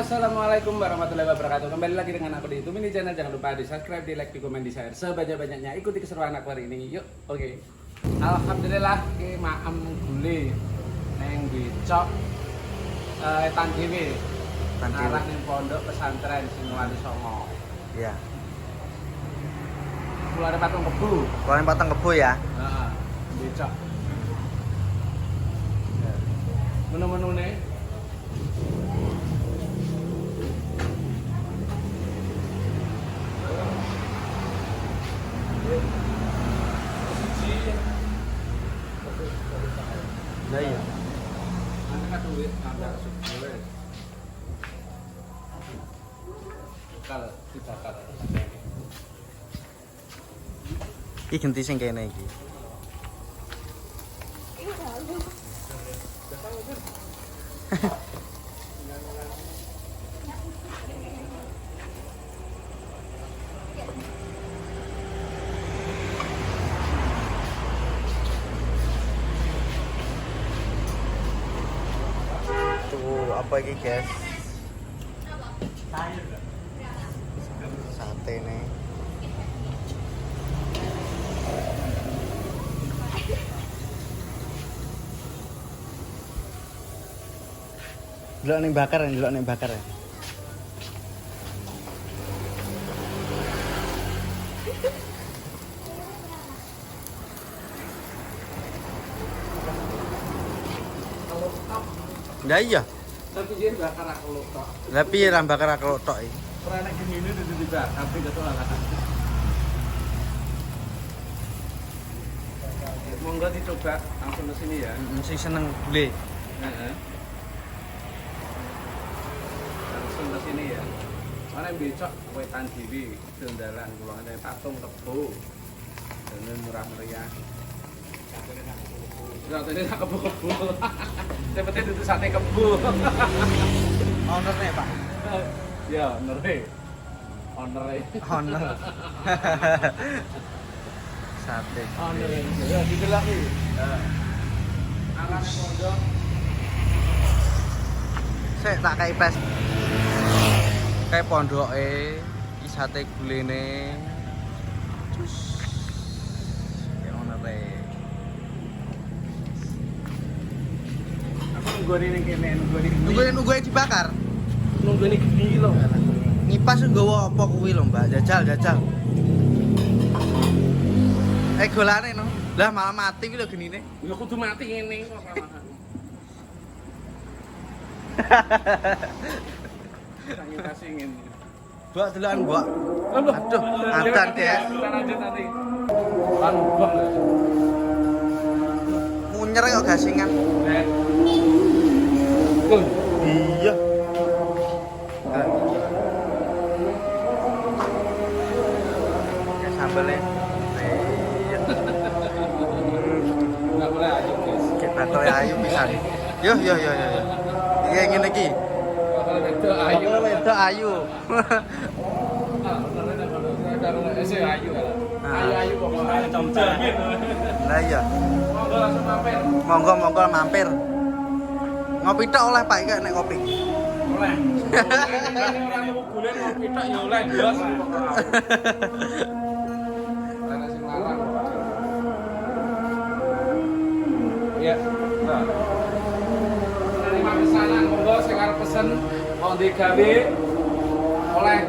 Assalamualaikum warahmatullahi wabarakatuh. Kembali lagi dengan aku di YouTube ini channel. Jangan lupa di subscribe, di like, di komen, di share sebanyak-banyaknya. Ikuti keseruan aku hari ini. Yuk, oke. Alhamdulillah ki maem gule neng Becok etan dhewe. Arah ning pondok pesantren Sinwali Songo. Iya. Keluar patung kebu. Keluarin patang kebo ya. Heeh, Becok. Menu-menune Nah iya. Ana duit ada sudah. Kalau kita kata Iki genti sing kene iki. Tuh, apa iki, guys? Sate nih. Delok ning bakar, delok ning bakar. Lah iya. tapi dia bakar aku tok. Lah piye ra bakar aku tok iki? Ora nek gini itu dibakar, tapi ketolak kata. Monggo dicoba langsung ke sini ya. Sing seneng gule. Heeh. Langsung ke sini ya. Mana Becok wetan dhewe dondalan kula ngene patung kebo. Dan murah meriah. Satene tak kebo-kebo. Cepete itu sate kebo. Owner nih, Pak. Ya, onere. Onere. Owner. Sate. Onere. Ya, didelok iki. Angane pondok. Sik tak kai pes. Kayak pondoke iki sate gulene. Cus. Ya onere. Aku nunggone ning kene, nunggone iki. Nunggu dibakar. Nunggone iki lho. Nipas nggawa apa kuwi lho, Mbak? Jajal. Golane no. Lah malah mati kuwi lho genine. Ya kudu mati ngene kok malahan. Sange kasih ngene. Mbak delokan, Mbak. Aduh, adan deh. Lanjut nanti. Kan bang. Munyer kok gasingan. Nek. Iya. Ya sambelnya. Iya. Enggak boleh aja, guys. Kita toy ayu pisan. Yo. Iya ngene iki. Kalau itu ayu. Kalau wedok ayu. Ayu pokoknya jamin. Lah iya. Monggo langsung mampir. Monggo mampir. Ngopi tok oleh Pak iki nek kopi. Oleh. Orang mau gulen ngopi tok ya oleh, Bos. Ana sing larang. Iya. Nah. Terima pesanan monggo sing arep pesen mau digawe oleh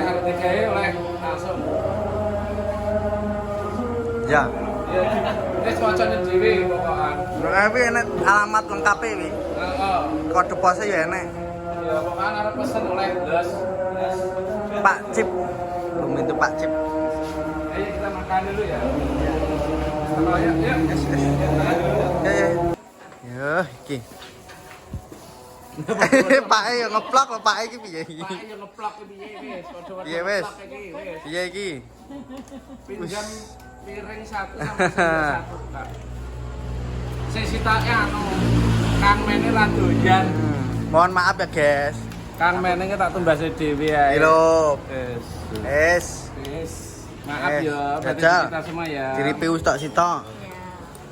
harus digawe oleh langsung. Ya. Ya, wis wacane dhewe pokokan. Tapi enek alamat lengkap iki. Heeh. Kode pose ya enek. Ya pokokan arep pesen oleh blas. Pak Cip. Belum itu Pak Cip. Ayo kita makan dulu ya. Kalau ya, Yes. Ya. Yo, iki. Pak yo ngeplok lho Pak iki piye iki? Pak yo ngeplok piye wis, padha Piye wis? wis. Piye iki? Pinjam piring satu sama satu, Kak. Sing sitake anu Kang Mene ra doyan. Mohon maaf ya, guys. Kang Mene tak tumbase dhewe ae. Halo. Wis. Maaf ya, berarti Jajal. kita semua ya. Diripiu tok sitok.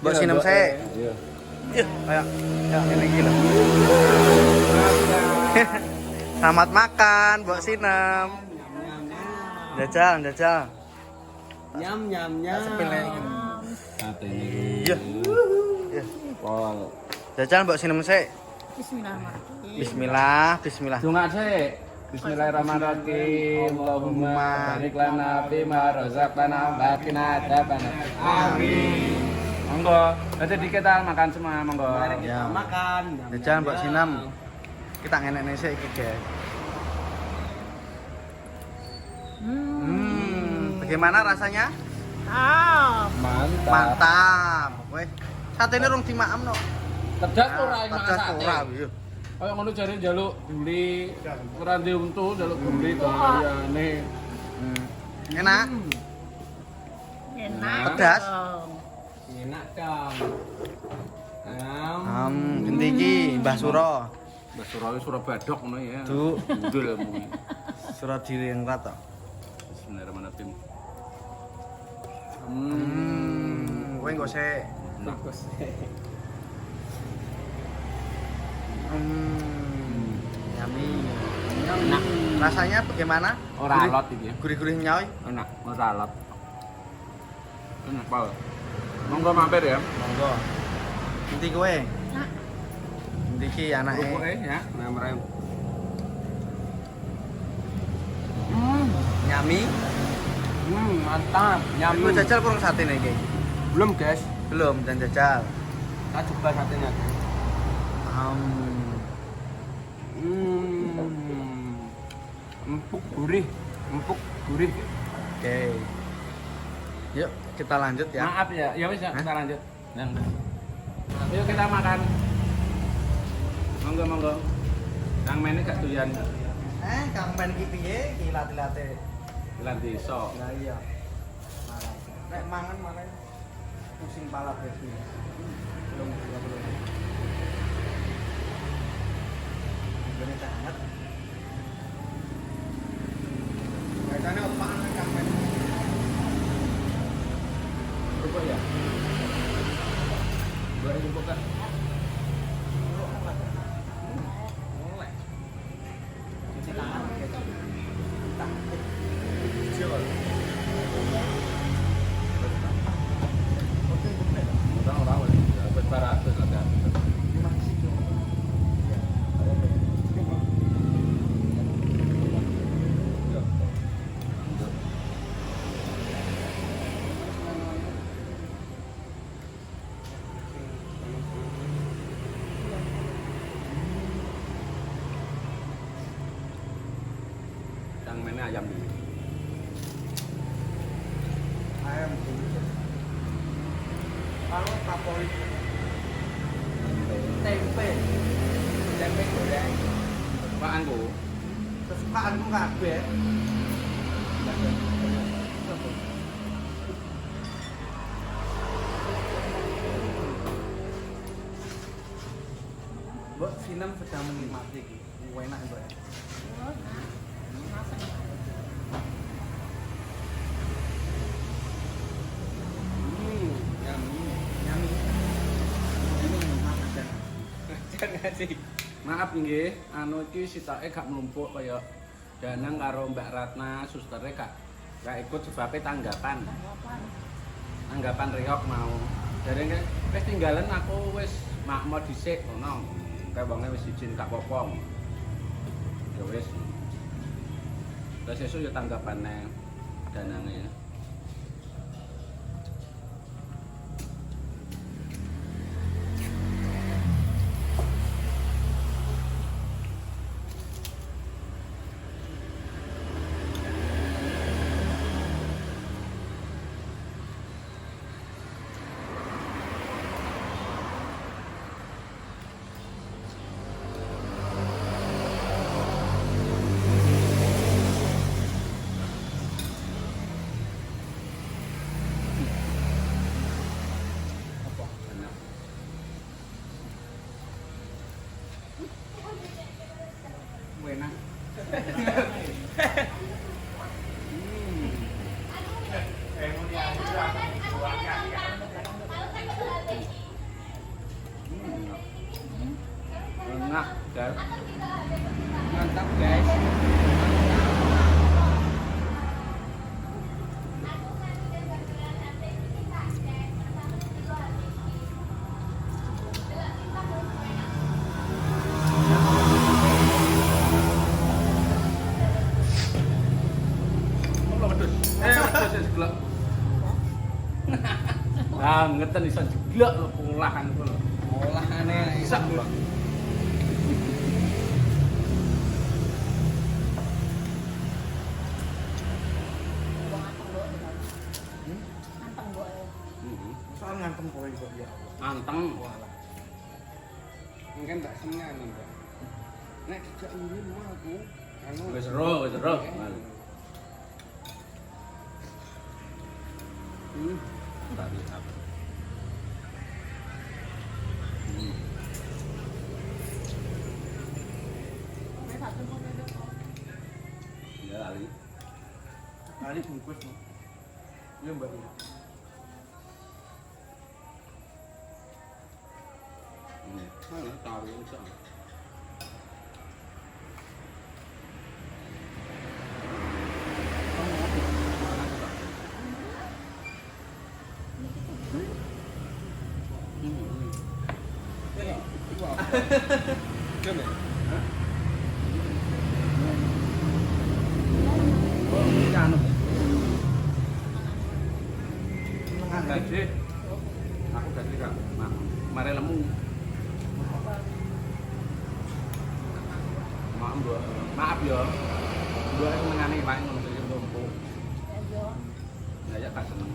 Mbok sinem sik. Iya. Ayo. Ya, ini iki lho. Maaf ya. Selamat makan, Mbok Sinem. Jajal, jajal. Nyam nyam nyam. Sepele iki. Sate ini. Iya. Iya. Pol. Jajal Mbok Sinem sik. Bismillahirrahmanirrahim. Bismillah, bismillah. Dongak sih. Bismillahirrahmanirrahim. Allahumma barik lana fima razaqtana wa qina adzabannar. Amin. Monggo, nanti kita makan semua, monggo. Mari kita Ya. makan. Jajal Mbok Sinem. Kita ngenek sik iki, guys. Bagaimana rasanya? Mantap. Mantap. Weh, satene rung dimaem no. Tedak ora ing Tedak sate. ora, iya. Kayak ngono jare njaluk guli, ora ndek untu njaluk guli to liyane. Enak. Enak. Pedas. dong. Enak dong. Genti iki Mbah Suro. Mbah Surabaya Surabadok ngono ya. Du. Dul mung. Suro direngrat to. Bismillahirrahmanirrahim. Kowe engko sik. Bagus. Yummy. Enak. Rasanya bagaimana? Ora alot iki. Gurih-gurih nyoy. Enak, ora alot. Enak banget. Monggo mampir ya. Monggo. Nanti kowe. Nanti iki anake. Oke ya. Merem. Nyami. Mantap. Nyami. Kowe jajal kurang satene iki. Belum, guys. Belum dan jajal. Kita coba satenya. Empuk gurih. Empuk gurih. Oke. Yuk, kita lanjut ya. Maaf ya. Ya wis ya, kita lanjut. Yang Yuk kita makan. Monggo monggo. Kang Mene gak doyan Kang men iki piye? Iki latih-latih. lan desa. Lah iya. Nek mangan malah pusing pala besi. Belum. Ini hangat. Kaitannya apaan Kang men? Rupuk ya. Boleh rupuk kan? Cuci tangan. Orang-orang dapat baratus ada. Kang Mene ayam dulu. Ayam dulu. Kalau kapoli tempe. Tempe goreng. Paanku. Kesukaanku kabeh. Mbok Sinem sedang menikmati iki. Enak, Mbak. Nyami. Maaf nggih, anu iki sitoke gak mlumpuk kaya Danang karo Mbak Ratna sustere gak ikut sebabnya tanggapan. Tanggapan Riok mau. Jadi wis tinggalan aku wis makmo dhisik ngono. Kayak wonge wis izin gak apa-apa. Ya wis. Terus esuk ya tanggapane Danange. Wis jeglok. Ah, ngeten iso jeglok lho olahan ku lho. Olahane Sak, Bang. Anteng kok. Heeh. soal ngantem kowe kok ya. Anteng. Walah. Mungkin tak seneng Mbak. Nek dijak ini mau aku anu Wis ro, wis ro. Tak lihat. Ya lali. Kali bungkus. Iya Mbak. Mana tahu usah. Gimana? Anu. Menengan. Gaji. Aku gaji Kak. Mare lemu. Maaf ya. Dua itu mengani Pak ngono iki tumpuk. Ya ya tak seneng.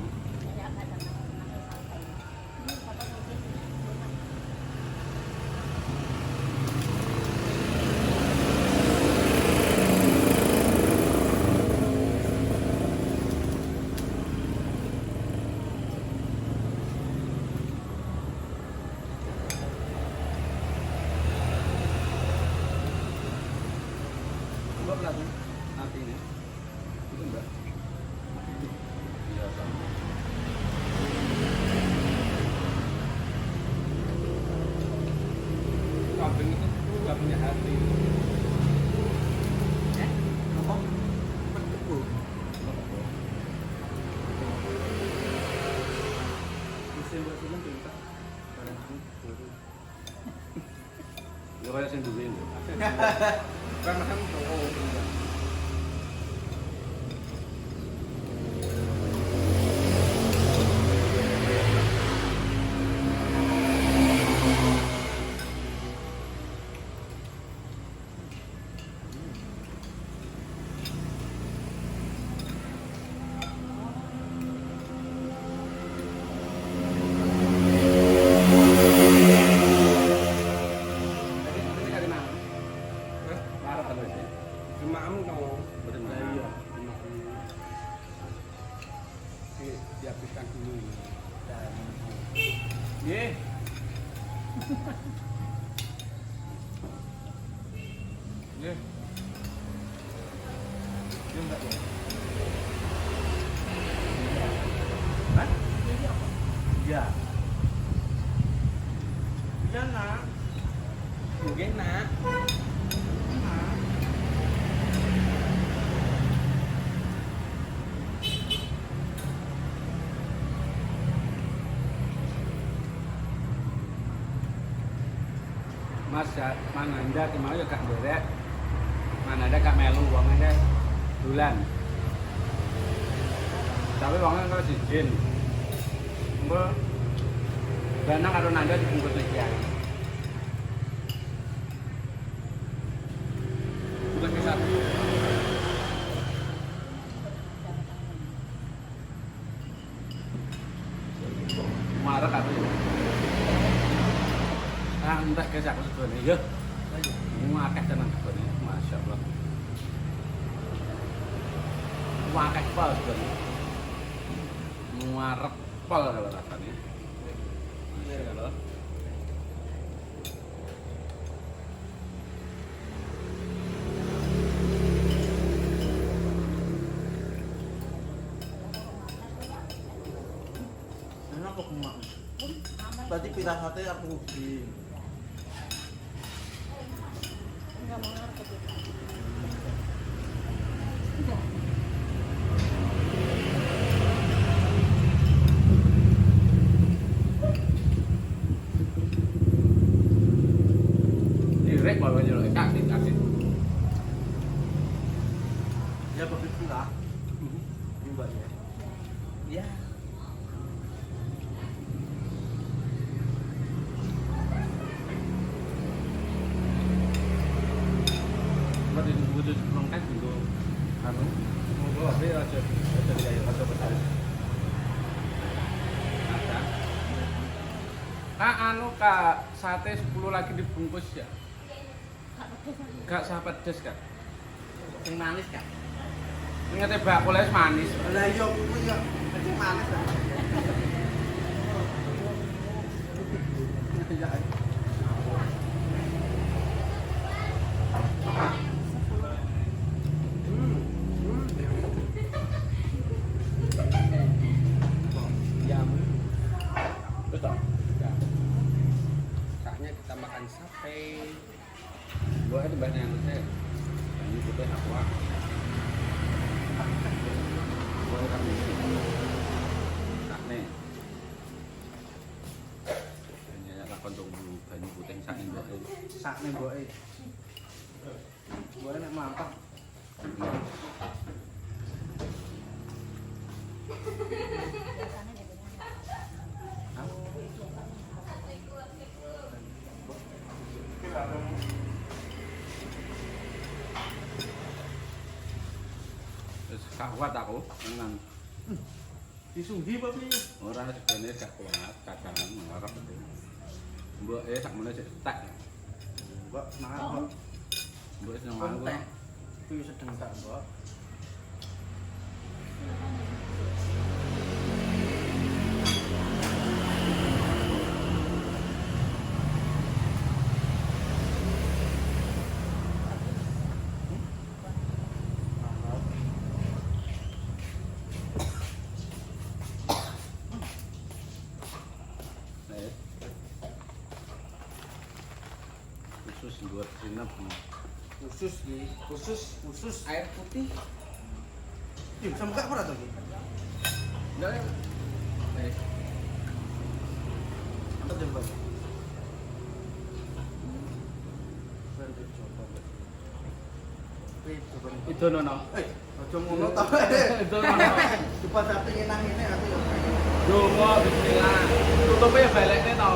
Mbak lagi nanti ini. Itu Mbak. Iya, sama. Kambing itu nggak punya hati. Apa? Betul. Bisa buat film cerita. Barang aku. Ya kaya sing duwe lho. Karena kan cowok enggak. Ini kali mana? Hah? Marah kan wis. Cuma kamu tahu. Betul Nah, Mas. iya. Dihabiskan dulu. Nggih. Nggih. Iya Mbak ya. Hah? Iya. Iya nak. Mungkin nak. Mas ya, mana anda kemana ya kak derek, mana ada kak melu uangnya bulan. Tapi uangnya kalau izin, enggak, dana karo nanda dibungkus lagi ya. Bukan bisa. Marah kata ya. Ah, enggak guys, aku sebenarnya. Mau akeh tenan sebenarnya, masya Allah. Mau akeh pol sebenarnya. Muarep pol kalau rasanya. Masya Allah. Enak kok emak. Berarti pirasatnya aku rugi. Enggak mau ngerti kita. Direk bawanya loh, kasih. Ya begitu lah. Ini Mbak ya. Ya. Buat itu butuh lengkap untuk anu ngobrol apa ya aja dari ayo atau betul. Anu kak sate 10 lagi dibungkus ya. Gak sahabat des kak. Yang manis kan? Ingatnya bakul es manis. Lah iya kuwi yo yang manis kan. Ya. Betul. Kaknya kita makan sate. Buah itu banyak yang saya. Ini putih aqua. Buah kami. Kakne. Banyak lakon untuk banyu putih sakne buah. Sakne mboke. Boleh nek mantap. Terus kuat aku nang Disunggi apa piye? ora segene gak kuat kadang ora penting. Mbok sakmene sik tek. Mbok semangat, Mbok. Mbok seneng aku. Kontek. Kuwi sedeng tak, Mbok. Khusus buat sinap. Khusus air putih. Yuk, sama gak pernah tuh? Enggak ya? Apa coba? Baru coba. Wih, coba. Itu nono. Aja ngono ta. Itu nono. Coba sate nyenang ngene aku yo. Dongo bismillah. Tutupnya balekne to.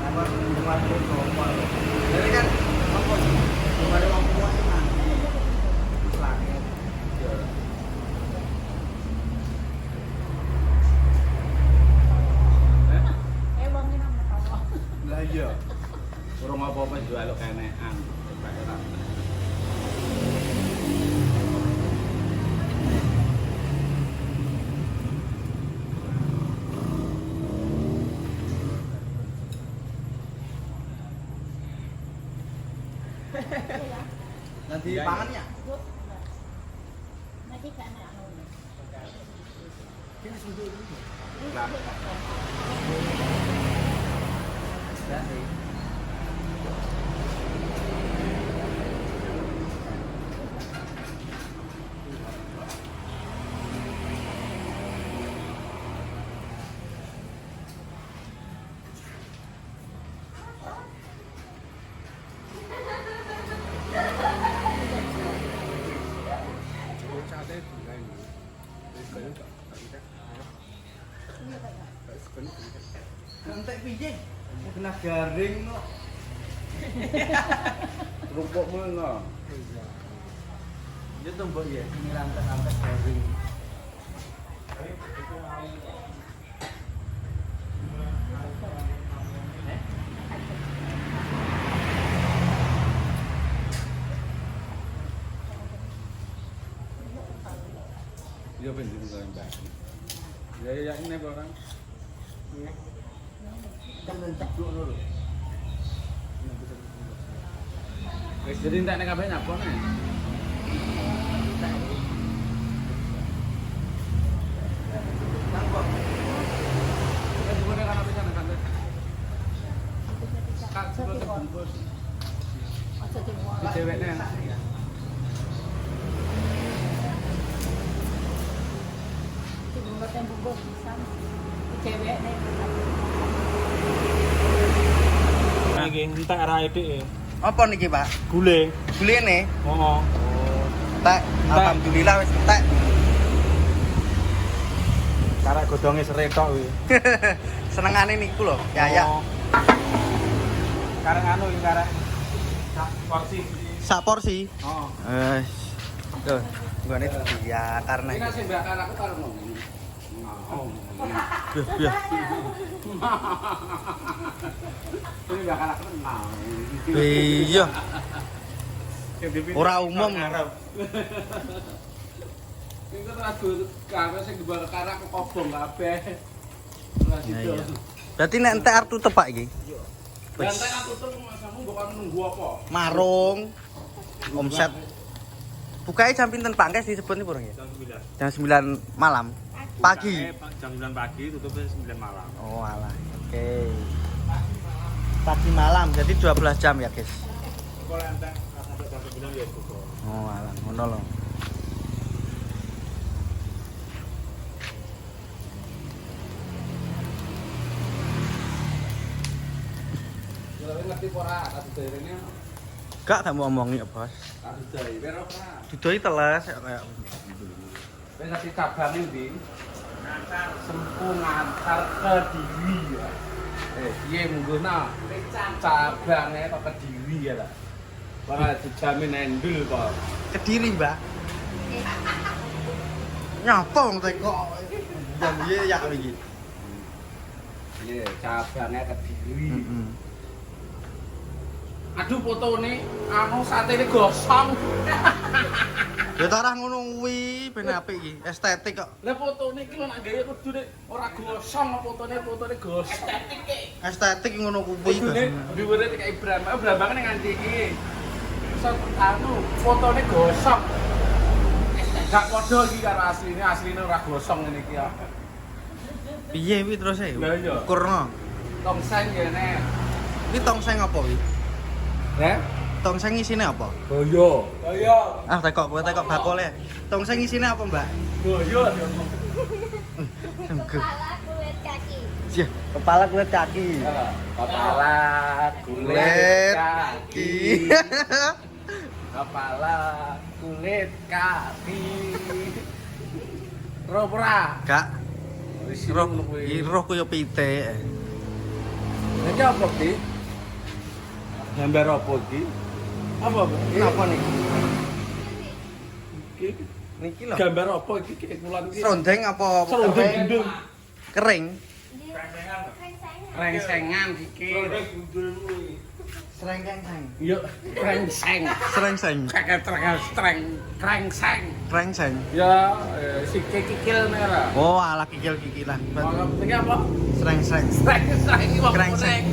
Apa buat coba. Jadi kan apa sih? Cuma ada wong tua sih mati. Langit. Wongnya nama apa? Lah iya. Urung apa-apa jual kenekan. Pakai Nanti pangannya. Nanti kan anu. Ini sundul. Lah. Ya sih. Entek piye? Kena garing kok. Rupuk ngono. Itu mbok ya, ini rantai-rantai garing. Yo ben juga mbak. Ya ini orang. Kan lencak dulu. Wis jadi entek nek kabeh nyapa nek. Nangkok. Wis juga kan apa sana kan. Kak sebelum Sedih kok. bungkus. Masa di Di ceweknya. Di bungkus yang bungkus bisa. Di cewek nih. Iki entek arahe dhek. Apa niki, Pak? Gule. Gulene. Heeh. Tak, alhamdulillah wis entek. Karek godhonge sere tok kuwi. Senengane niku lho, kayak Oh. Karek anu iki karek sak porsi. sak porsi. Oh. Tuh, nggone ya karena Ini sing bakal aku karo ngomong. ya. Ini bakal aku kenal. Iya, ora umum. Ini kan lagu kabeh sing dibawa karo aku kobong kabeh. Ora Ya, sido. iya. Berarti nek entek arep tutup Pak iki. Lantai aku tuh masamu bukan nunggu apa? Marung omset. Bukanya jam pinten Pak? Engkes disebut nih burung ya? Jam 9 malam. Pagi. Jam 9 pagi tutupnya 9 malam. Oh alah. Oke. Pagi malam jadi 12 jam ya, guys. Kalau entek sampai jam 9 ya tutup. Oh alah, ngono lho. Kalau ngerti ora kadu derene Gak mau omongi ya, Bos. kadu dari pero ora. Didoi teles kayak Wis ngerti cabangin ndi? Sempung ngantar ke Kediri ya. Piye mungguna? Cabangnya kok Kediri ya lah. Ora dijamin endul kok. Kediri, Mbak. Nyapa wong teko. Jam piye ya iki? Iya, cabangnya Kediri. Heeh. Aduh fotone anu satene gosong. Ya ta ora ngono kuwi, ben apik iki. Estetik kok. Lah fotone iki lho nak gawe kudune ora gosong fotone gosong. Estetik ngono kuwi. Kudune dhuwure kayak Ibrahim, Ibrahim ning nganti iki. Anu fotone gosong. Gak padha iki karo asline ora gosong ngene iki ya. Piye kuwi terus e? Lah iya. Ukurno. Tongseng ngene. Iki tongseng apa kuwi? Heh? Tongseng isine apa? Boyo. Boyo. Ah, tekok bakole. Tongseng isine apa, Mbak? Boyo. Kepala, kulit, kaki. Sia, kepala kulit kaki. Kepala, Kulit kaki. Kepala, kulit, kaki. Ropra. Gak. Roh koyo pitik. Ini apa ki? Gambar apa ki? Apa? Napa nih? Ki Niki lho. gambar apa ki? Kulan ki. Serondeng apa Serundeng kering? gendung. Kering. Rengsengan iki. Srengkengseng. Yo, rengseng. Srengseng. Krengseng. Krengseng. Ya, si kikil merah. Oh, ala kikil-kikilan. Kalau ini apa? Srengseng. Krengseng iki wong Krengseng.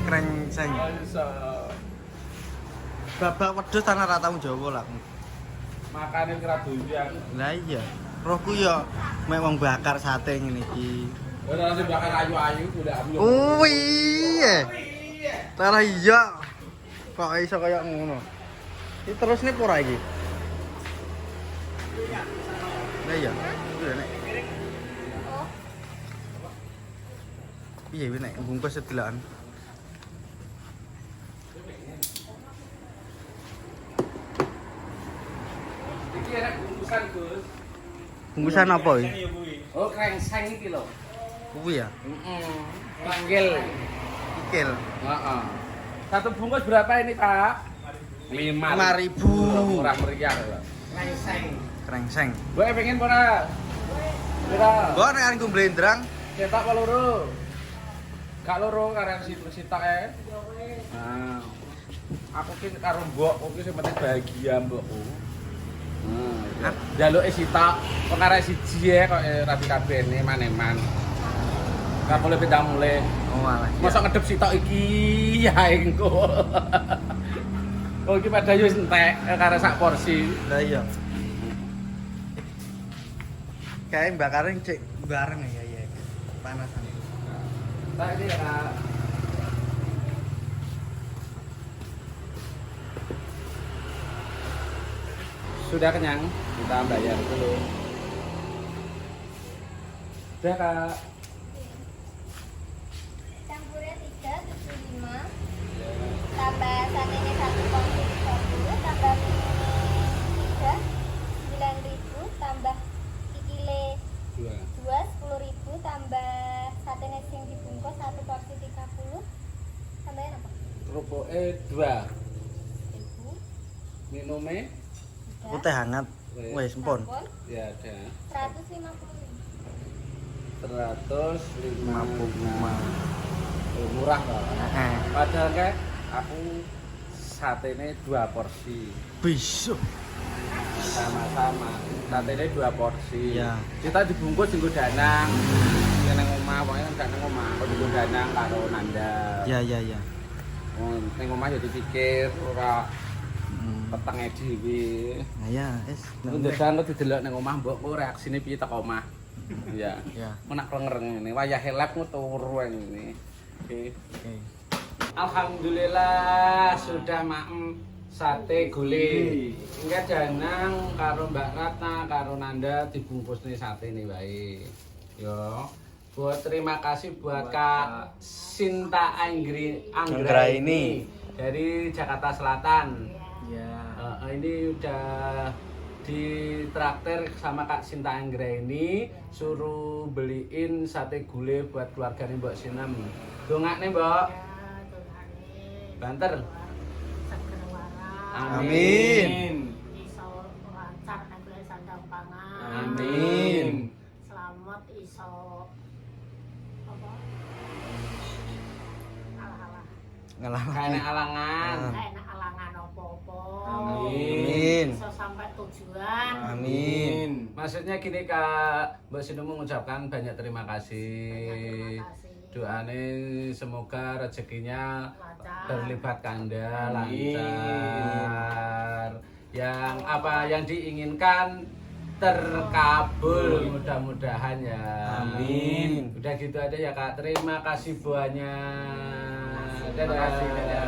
Krengseng. Iso. Babak wedhus tanah ratamu Jawa lah. Makane kira doyan. Lah iya. Rohku ya mek wong bakar sate ngene iki. Ora sing bakal ayu-ayu udah ambil. Wih. Tara iya. Kok iso kaya ngono. Iki terus nih ora iki? Lah iya. Iya nek. Piye wis nek bungkus sedelaan. Iki enak bungkusan, Gus. Bungkusan apa iki? Oh, krengseng iki lho. Kuwi ya. Heeh. Kikil. Kikil. Heeh. Satu bungkus berapa ini, Pak? 5.000. Murah meriah lho. Krengseng. Krengseng. Gue pengen ora. Kira. Gua nek arep blendrang. Cetak apa loro? Gak loro karena sitok Nah. Aku ki karo mbokku ki sing penting bahagia mbokku. Nah, jaluke sitok perkara siji kok rabi kabehne maneman. Gak boleh pindah mulai. Oh alah. Mosok ngedep sitok iki ya engko. Oh iki padha yo entek karo sak porsi. Lah iya. Kayak bakaran cek bareng ya ya. Panasan. Tak ini ya. Sudah kenyang, kita bayar dulu. Sudah Kak. Campurnya 375. Tambah satenya 1 porsi 20, tambah mie 3 9.000, tambah kikile 2 10.000. dua. Ibu. Minumnya Oh, teh hangat. Wes, empun. Sampun. ya ada 150. 155. Murah loh. Heeh. Padahal kan aku satenya 2 porsi. Bisa. Sama-sama. Satenya 2 porsi. Iya. Kita dibungkus nggo danang. Nang omah, pokoknya gak nang omah, kok nggo danang karo nandal. Ya, ya, ya. Ning omah ya dipikir ora Hmm. petenge dhewe. Nah, ya, es. Ndedang kok didelok ning omah mbok kok reaksine piye teko omah. Iya. Ya. Menak klengereng ngene, wayahe lab ku turu ngene. Oke. Oke. Alhamdulillah sudah maem sate gule. Enggak danang karo Mbak Ratna karo Nanda dibungkus nih sate nih wae. Yo. Buat terima kasih buat Kak Sinta Anggraini dari Jakarta Selatan. Ya. Ini udah ditraktir sama Kak Sinta Anggraini suruh beliin sate gule buat keluarganya Mbak Sinem. Dongakne Mbak. Ya, Tuhan. Banter. Seger waras. Amin. Iso lancar nang sandang pangan. Amin. Selamat iso apa? Alah-alah. Ngalah. Kayaknya alangan. Gak enak alangan apa-apa. Amin. Iso sampai tujuan. Amin. Maksudnya gini Kak, Mbak Sinem mengucapkan banyak terima kasih. Terima kasih. Doane semoga rezekinya Lancar. berlipat ganda, Amin. lancar. Yang apa yang diinginkan terkabul mudah-mudahan ya. Amin. Udah gitu aja ya Kak. Terima kasih banyak. Terima kasih, dadah.